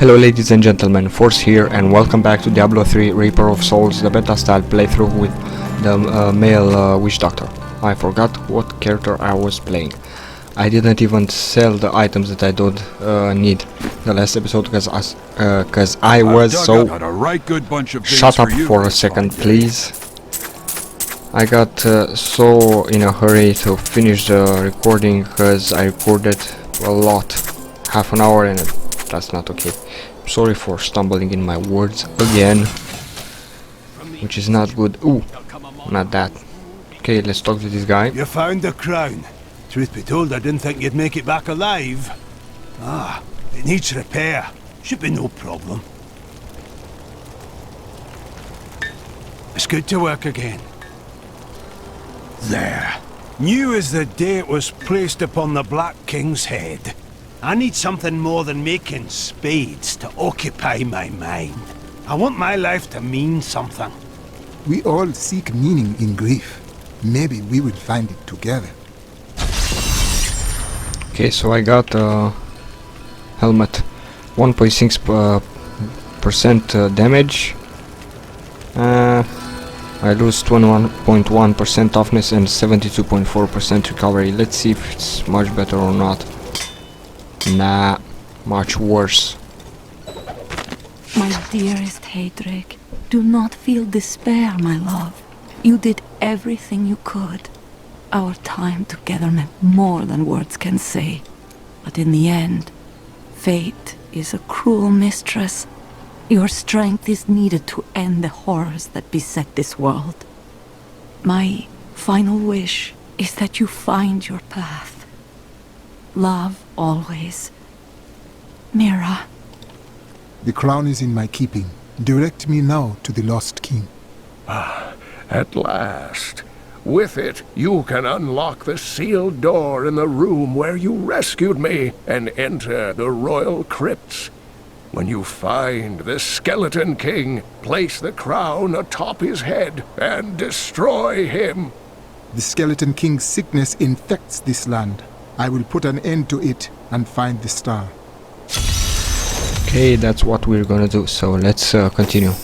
Hello ladies and gentlemen, Force here and welcome back to Diablo 3 Reaper of Souls, the beta style playthrough with the male witch doctor. I forgot what character I was playing. I didn't even sell the items that I don't need the last episode because I was so... Shut up for a second please. I got so in a hurry to finish the recording because I recorded a lot, half an hour, and that's not okay. Sorry for stumbling in my words again, which is not good. Ooh, not that. Okay, let's talk to this guy. You found the crown. Truth be told, I didn't think you'd make it back alive. Ah, it needs repair. Should be no problem. It's good to work again. There. New as the day it was placed upon the Black King's head. I need something more than making spades to occupy my mind. I want my life to mean something. We all seek meaning in grief. Maybe we will find it together. Okay, so I got helmet, 1.6% damage. I lose 21.1% toughness and 72.4% recovery. Let's see if it's much better or not. Nah, much worse. My dearest Heydrich, do not feel despair, my love. You did everything you could. Our time together meant more than words can say. But in the end, fate is a cruel mistress. Your strength is needed to end the horrors that beset this world. My final wish is that you find your path. Love always. Mira. The crown is in my keeping. Direct me now to the lost king. Ah, at last. With it, you can unlock the sealed door in the room where you rescued me and enter the royal crypts. When you find the Skeleton King, place the crown atop his head and destroy him. The Skeleton King's sickness infects this land. I will put an end to it and find the star. Okay, that's what we're gonna do, so let's continue.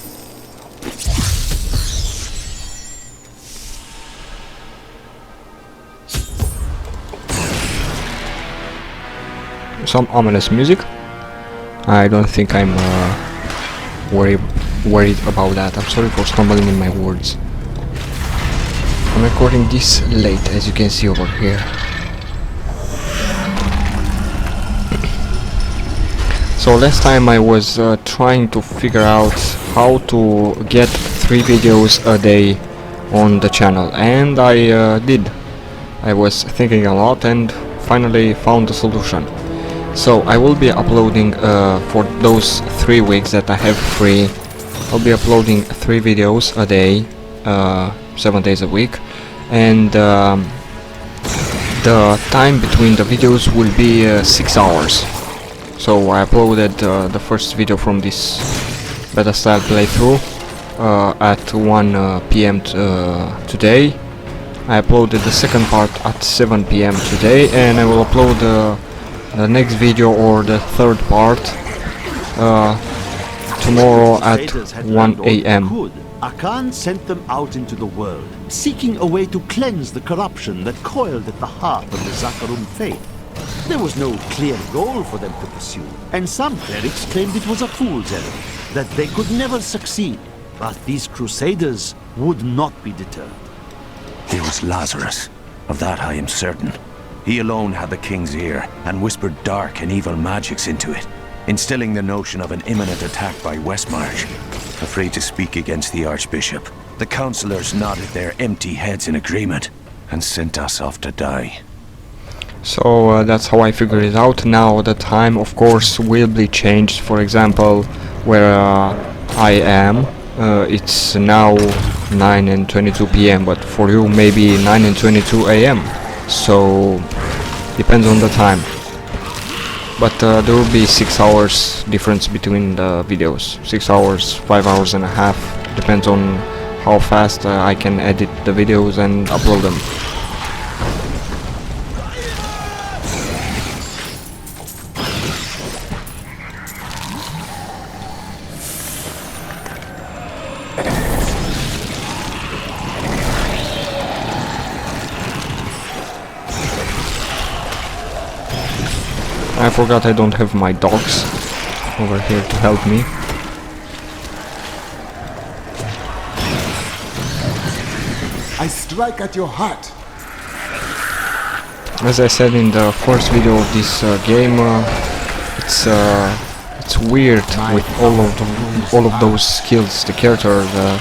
Some ominous music. I don't think I'm worried about that. I'm sorry for stumbling in my words. I'm recording this late, as you can see over here. So last time I was trying to figure out how to get 3 videos a day on the channel, and I did. I was thinking a lot and finally found the solution. So I will be uploading for those 3 weeks that I have free. I'll be uploading 3 videos a day, 7 days a week, and the time between the videos will be 6 hours. So I uploaded the first video from this beta style playthrough at 1 PM today. I uploaded the second part at 7 PM today, and I will upload the next video or the third part tomorrow at 1 AM. 𝐸𝐾 sent them out into the world, seeking a way to cleanse the corruption that coiled at the heart of the Zakharum faith. There was no clear goal for them to pursue, and some clerics claimed it was a fool's errand, that they could never succeed. But these crusaders would not be deterred. It was Lazarus. Of that I am certain. He alone had the king's ear, and whispered dark and evil magics into it, instilling the notion of an imminent attack by Westmarch. Afraid to speak against the Archbishop, the councillors nodded their empty heads in agreement, and sent us off to die. So that's how I figured it out. Now the time of course will be changed. For example, where I am, it's now 9 and 22 PM, but for you maybe 9 and 22 AM. So depends on the time. But there will be 6 hours difference between the videos. 6 hours, 5 hours and a half. Depends on how fast I can edit the videos and upload them. I forgot I don't have my dogs over here to help me. I strike at your heart. As I said in the first video of this game, it's weird with all of those skills. The character, the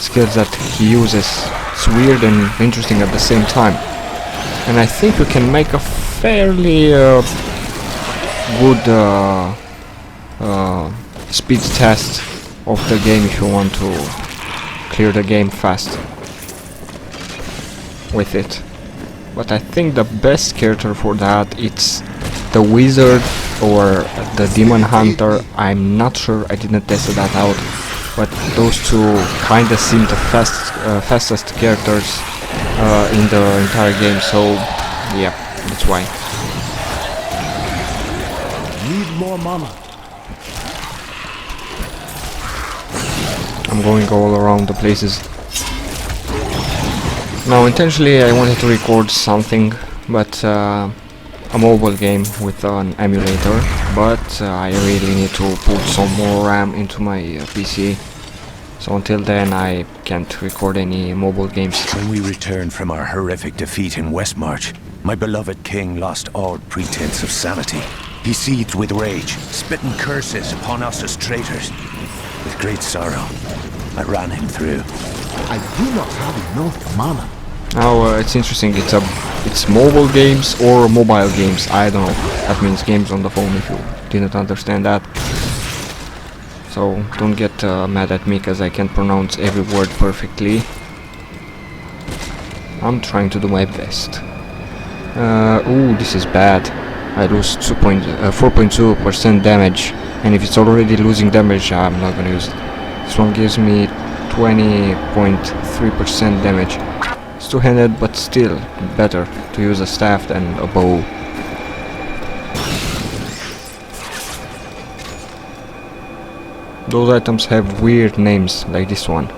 skills that he uses, it's weird and interesting at the same time. And I think we can make a fairly good speed test of the game if you want to clear the game fast with it. But I think the best character for that it's the wizard or the demon hunter. I'm not sure, I didn't test that out, but those two kinda seem the fastest characters in the entire game, so yeah, that's why. Need more mana. I'm going all around the places. Now, intentionally I wanted to record something, but a mobile game with an emulator, but I really need to put some more RAM into my PC. So until then I can't record any mobile games. When we returned from our horrific defeat in Westmarch, my beloved king lost all pretense of sanity. He seethed with rage, spitting curses upon us as traitors. With great sorrow, I ran him through. I do not have enough mana. Now it's interesting, it's mobile games or mobile games, I don't know. That means games on the phone if you didn't understand that. So don't get mad at me because I can't pronounce every word perfectly. I'm trying to do my best. Ooh, this is bad. I lose 4.2% damage, and if it's already losing damage, I'm not gonna use it. This one gives me 20.3% damage. It's two-handed, but still better to use a staff than a bow. Those items have weird names, like this one.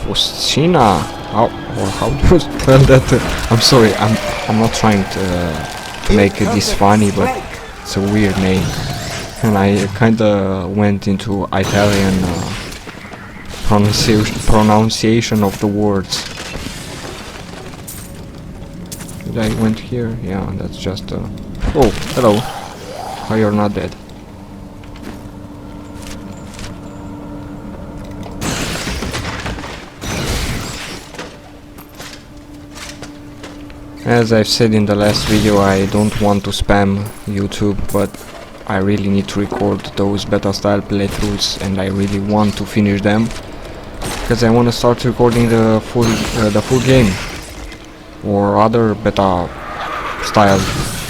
Foscina. How do you spell that? I'm sorry, I'm not trying to make this funny, but it's a weird name. And I kinda went into Italian pronunciation of the words. Did I went here? Yeah, that's just oh, hello. Oh, you're not dead. As I've said in the last video, I don't want to spam YouTube, but I really need to record those beta style playthroughs and I really want to finish them because I want to start recording the full game or other beta style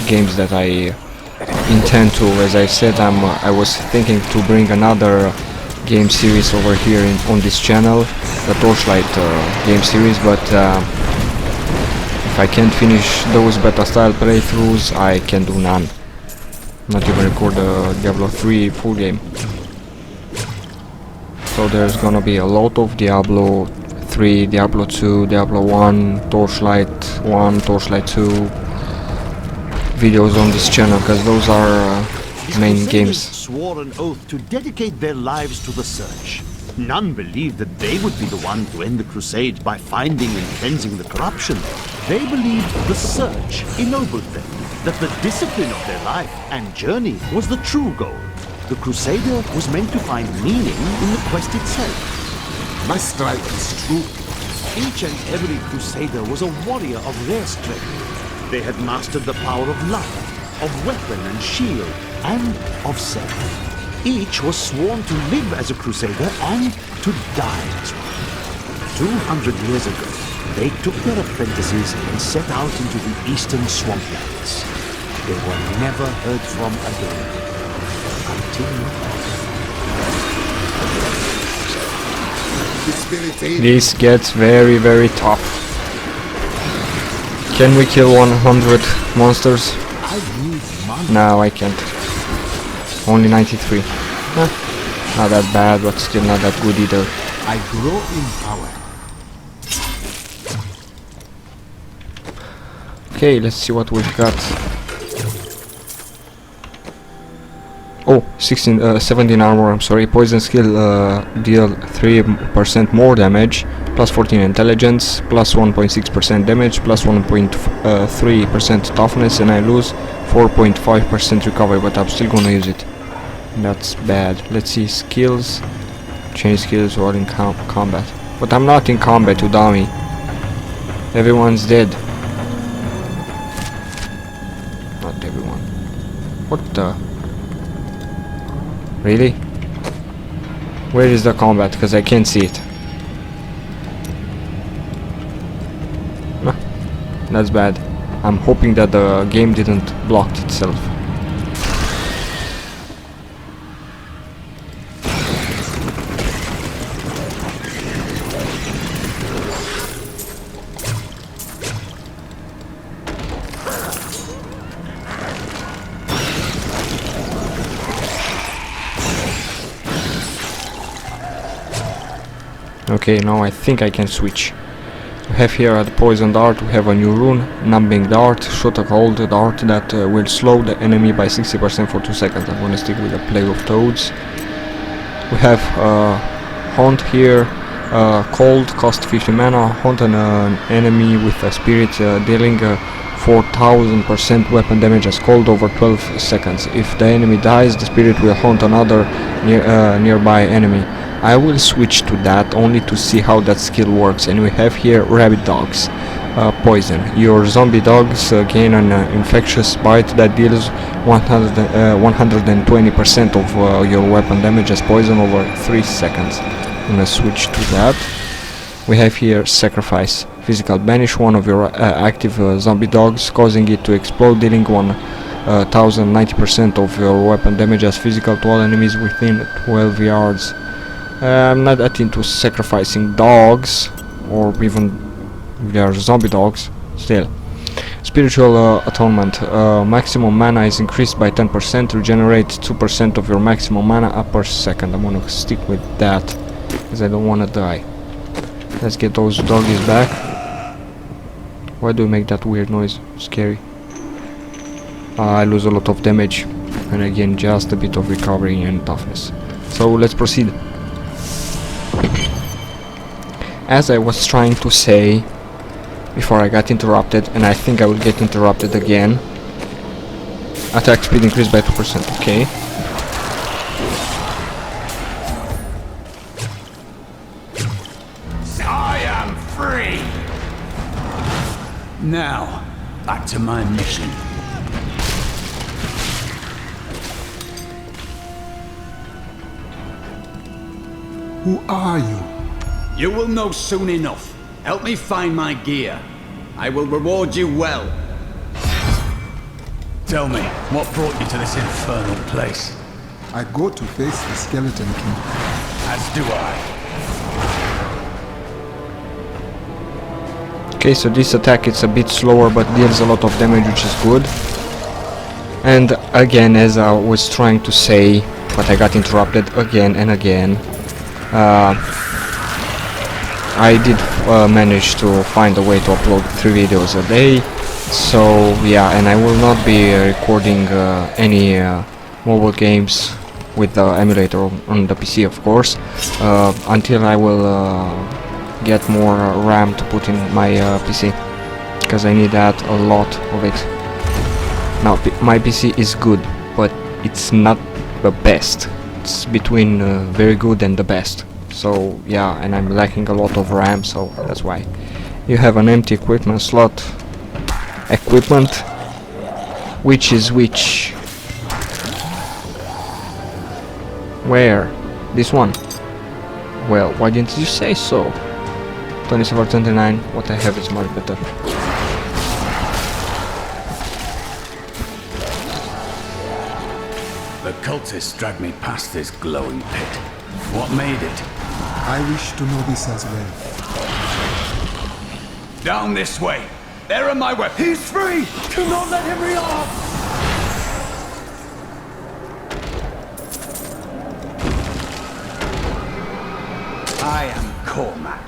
games that I intend to. As I said, I was thinking to bring another game series over here on this channel, the Torchlight game series, but if I can't finish those beta style playthroughs, I can do none. Not even record the Diablo 3 full game. So there's gonna be a lot of Diablo 3, Diablo 2, Diablo 1, Torchlight 1, Torchlight 2 videos on this channel, because those are main games. Swore an oath to dedicate their lives to the search. None believed that they would be the one to end the crusade by finding and cleansing the corruption. They believed the search ennobled them, that the discipline of their life and journey was the true goal. The crusader was meant to find meaning in the quest itself. My strike is true. Each and every crusader was a warrior of rare strength. They had mastered the power of life, of weapon and shield, and of self. Each was sworn to live as a crusader and to die as one. 200 years ago, they took their apprentices and set out into the eastern swamplands. They were never heard from again. Until this gets very, very tough. Can we kill 100 monsters? I need mana. No, I can't. Only 93. Not that bad, but still not that good either. I grow in power. Okay, let's see what we've got. Oh, 17 armor, I'm sorry. Poison skill deal 3% more damage, plus 14 intelligence, plus 1.6% damage, plus 1.3% toughness, and I lose 4.5% recovery, but I'm still gonna use it. That's bad. Let's see, skills. Change skills while in combat. But I'm not in combat, you dummy. Everyone's dead. Not everyone. What the? Really? Where is the combat? Because I can't see it. That's bad. I'm hoping that the game didn't block itself. Okay, now I think I can switch. We have here the poison dart, we have a new rune, numbing dart, shot a cold dart that will slow the enemy by 60% for 2 seconds. I'm gonna stick with the plague of toads. We have haunt here, cold, cost 50 mana, haunt an enemy with a spirit dealing 4000% weapon damage as cold over 12 seconds. If the enemy dies, the spirit will haunt another nearby enemy. I will switch to that only to see how that skill works. And we have here rabid dogs, poison. Your zombie dogs gain an infectious bite that deals 120% of your weapon damage as poison over 3 seconds. I'm gonna switch to that. We have here sacrifice. Physical banish one of your active zombie dogs, causing it to explode, dealing 1090% of your weapon damage as physical to all enemies within 12 yards. I'm not that into sacrificing dogs, or even if they are zombie dogs, still. Spiritual atonement. Maximum mana is increased by 10%, regenerate 2% of your maximum mana per second. I'm gonna stick with that, because I don't wanna die. Let's get those doggies back. Why do you make that weird noise? Scary. I lose a lot of damage, and again just a bit of recovery and toughness. So let's proceed. As I was trying to say before I got interrupted, and I think I will get interrupted again. Attack speed increased by 2%, okay. I am free! Now, back to my mission. Who are you? You will know soon enough. Help me find my gear. I will reward you well. Tell me, what brought you to this infernal place? I go to face the Skeleton King. As do I. Okay, so this attack is a bit slower but deals a lot of damage, which is good. And again, as I was trying to say, but I got interrupted again and again. I did manage to find a way to upload 3 videos a day, so yeah, and I will not be recording any mobile games with the emulator on the PC, of course, until I will get more RAM to put in my PC, because I need that a lot of it. Now, my PC is good, but it's not the best. It's between very good and the best. So yeah, and I'm lacking a lot of RAM, so that's why. You have an empty equipment slot. Equipment? Which is which? Where? This one? Well, why didn't you say so? 27/29, what I have is much better. The cultists dragged me past this glowing pit. What made it? I wish to know this as well. Down this way. There are my weapons. He's free! Do not let him reoff! I am Cormac,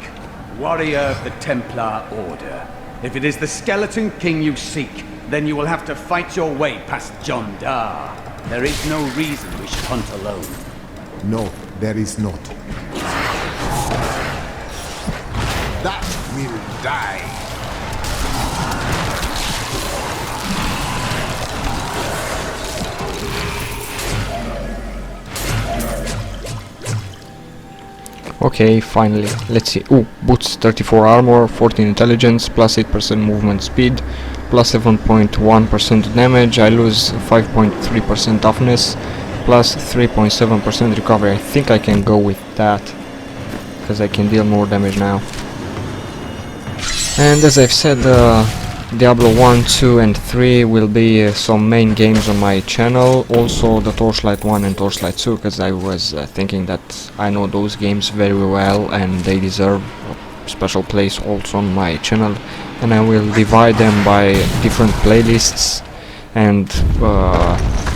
warrior of the Templar Order. If it is the Skeleton King you seek, then you will have to fight your way past John Dar. There is no reason we should hunt alone. No, there is not. That will die. Okay, finally, let's see. Ooh, boots 34 armor, 14 intelligence, plus 8% movement speed, plus 7.1% damage. I lose 5.3% toughness, plus 3.7% recovery. I think I can go with that, because I can deal more damage now. And as I've said, Diablo 1, 2 and 3 will be some main games on my channel. Also the Torchlight 1 and Torchlight 2, because I was thinking that I know those games very well and they deserve a special place also on my channel. And I will divide them by different playlists, and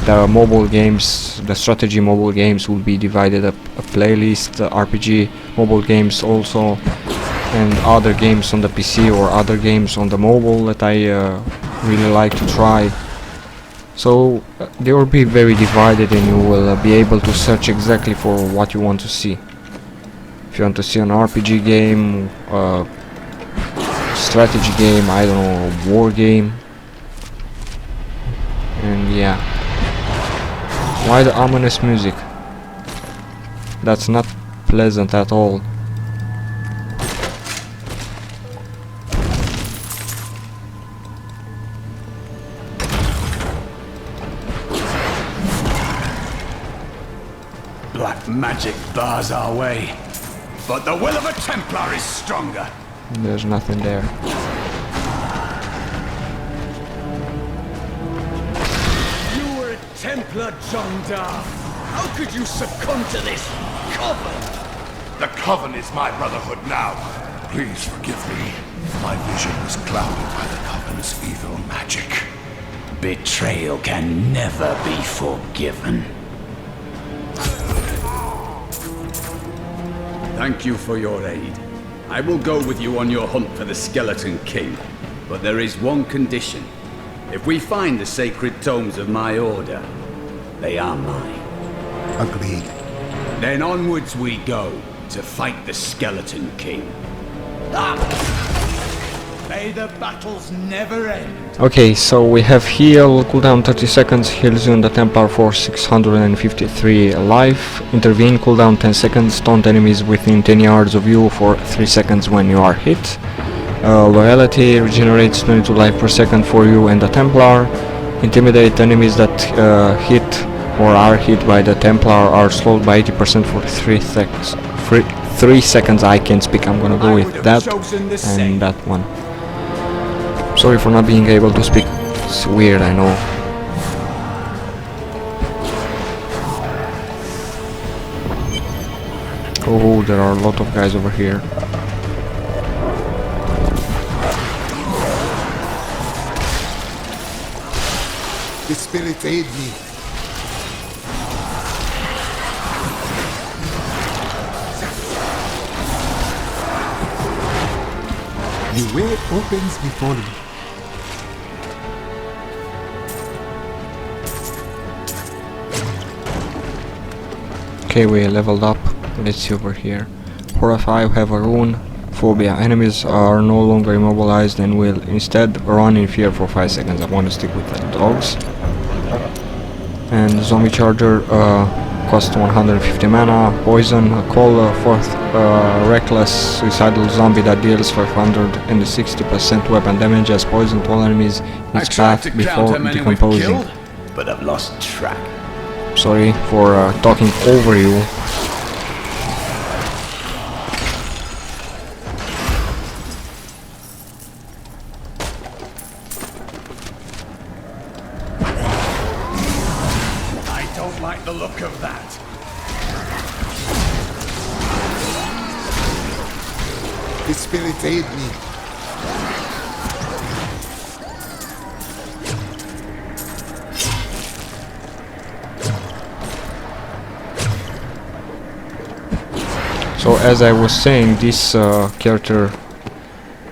the mobile games, the strategy mobile games will be divided up a playlist, the RPG mobile games also, and other games on the PC or other games on the mobile that I really like to try. So they will be very divided, and you will be able to search exactly for what you want to see. If you want to see an RPG game, strategy game, I don't know, war game. And yeah. Why the ominous music? That's not pleasant at all. Black magic bars our way, but the will of a Templar is stronger. There's nothing there. You were a Templar, John Dark. How could you succumb to this coven? The Coven is my brotherhood now. Please forgive me. My vision was clouded by the Coven's evil magic. Betrayal can never be forgiven. Thank you for your aid. I will go with you on your hunt for the Skeleton King. But there is one condition. If we find the sacred tomes of my order, they are mine. Agreed. Then onwards we go to fight the Skeleton King. May the battles never end. Okay, so we have heal, cooldown 30 seconds, heals you and the Templar for 653 life. Intervene, cooldown 10 seconds, taunt enemies within 10 yards of you for 3 seconds when you are hit. Loyalty regenerates 22 life per second for you and the Templar. Intimidate enemies that hit or are hit by the Templar are slowed by 80% for 3 seconds. 3 seconds. I can't speak, I'm gonna go with that and that one. Sorry for not being able to speak, it's weird, I know. Oh, there are a lot of guys over here. The spirits aid me. The way opens before me. Okay, we leveled up. Let's see over here. Horrify, have a rune. Phobia. Enemies are no longer immobilized and will instead run in fear for 5 seconds. I want to stick with the dogs. And Zombie Charger cost 150 mana. Poison. Call a fourth reckless suicidal zombie that deals 560% weapon damage as poison to all enemies in its path before decomposing. But I've lost track. Sorry for talking over you. I don't like the look of that. The spirits aid me. So as I was saying, this character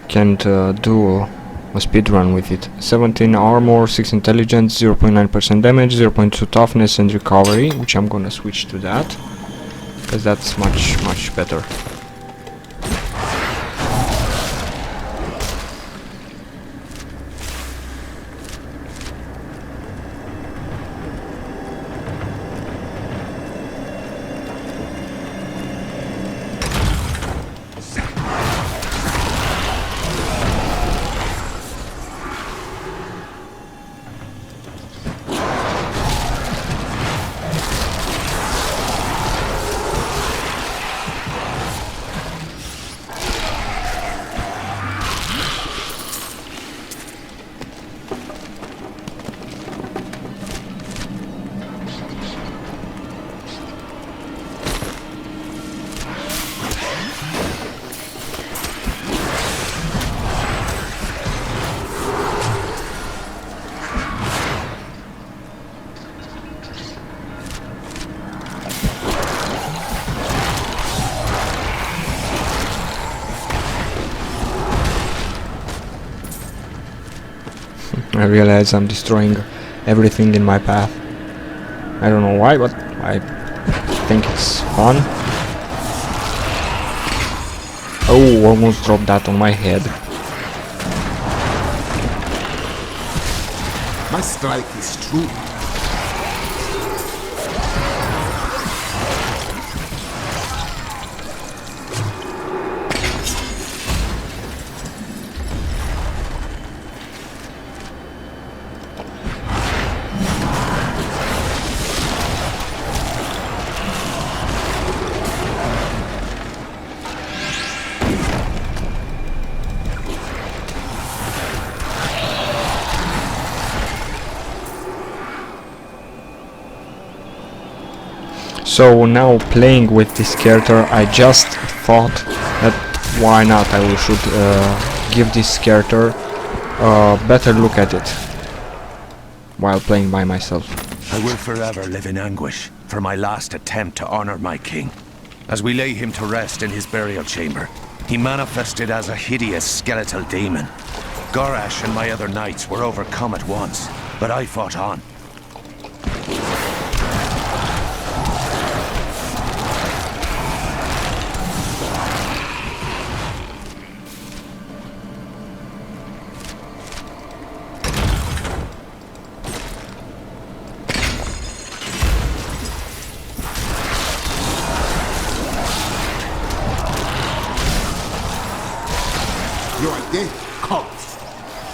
can't do a speedrun with it. 17 armor, 6 intelligence, 0.9% damage, 0.2 toughness and recovery, which I'm gonna switch to that, because that's much better. I realize I'm destroying everything in my path. I don't know why, but I think it's fun. Oh, almost dropped that on my head. My strike is true. So now playing with this character, I just thought that why not I should give this character a better look at it while playing by myself. I will forever live in anguish for my last attempt to honor my king. As we lay him to rest in his burial chamber, he manifested as a hideous skeletal demon. Gorash and my other knights were overcome at once, but I fought on. You are dead, cult.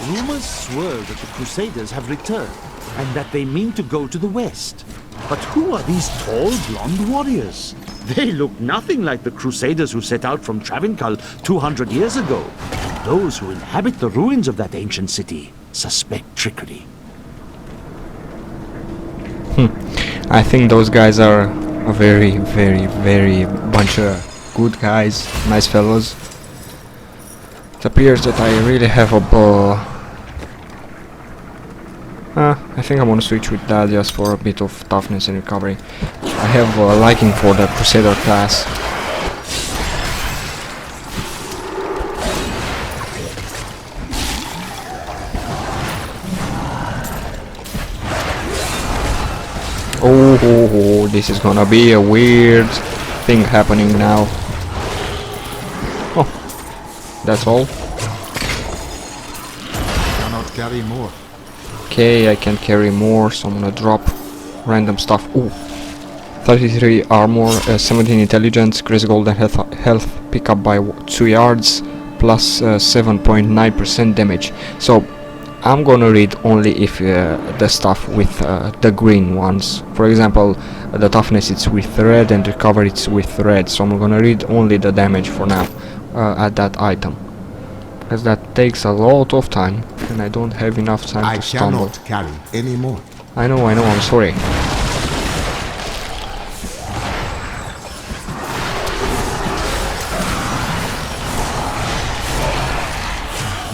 Rumors swirl that the Crusaders have returned, and that they mean to go to the west. But who are these tall, blonde warriors? They look nothing like the Crusaders who set out from Travincal 200 years ago. Those who inhabit the ruins of that ancient city suspect trickery. I think those guys are a very bunch of good guys, nice fellows. It appears that I really have a I think I'm gonna switch with that just for a bit of toughness and recovery. I have a liking for the Crusader class. Oh, this is gonna be a weird thing happening now. Oh, that's all. Cannot carry more. Okay, I can carry more, so I'm gonna drop random stuff. Ooh, 33 armor, 17 intelligence, crazy golden health pick up by 2 yards, plus 7.9% damage. So I'm gonna read only if the stuff with the green ones. For example, the toughness it's with red and recovery it's with red. So I'm gonna read only the damage for now at that item, because that takes a lot of time and I don't have enough time I to stumble. cannot carry any more. I know, I'm sorry.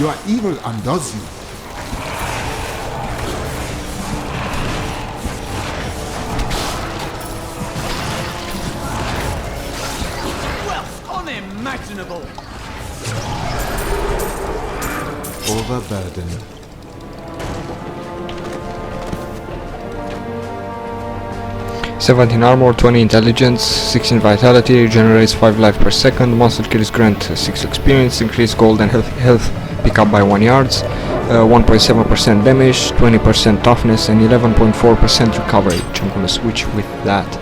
Your evil undoes you. Well, unimaginable! overburdened. 17 armor, 20 intelligence, 16 vitality, regenerates 5 life per second, monster kills grant 6 experience, increase gold and health pick up by 1 yards, 1.7% damage, 20% toughness and 11.4% recovery. I'm gonna switch with that.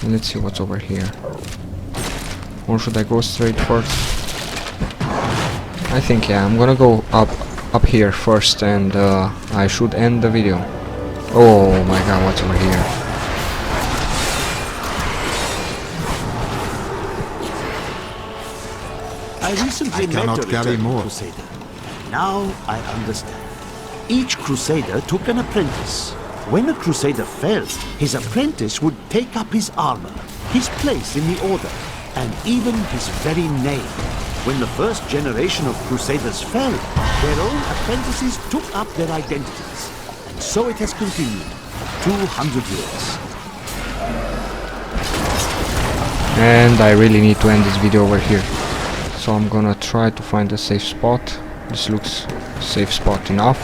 Let's see what's over here. Or should I go straight first? I think yeah, I'm gonna go up here first, and I should end the video. Oh my god, what's over here? I recently met cannot a carry returning more. crusader. Now I understand. Each crusader took an apprentice. When a crusader fell, his apprentice would take up his armor, his place in the order, and even his very name. When the first generation of crusaders fell, their own apprentices took up their identities. And so it has continued. 200 years. And I really need to end this video over here. So I'm gonna try to find a safe spot. This looks safe spot enough.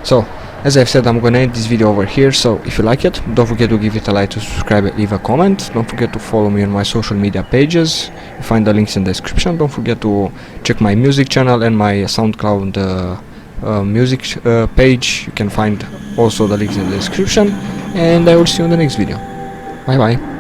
So, as I've said, I'm gonna end this video over here, so if you like it, don't forget to give it a like, to subscribe and leave a comment. Don't forget to follow me on my social media pages. You find the links in the description. Don't forget to check my music channel and my SoundCloud music page. You can find also the links in the description. And I will see you in the next video. Bye bye.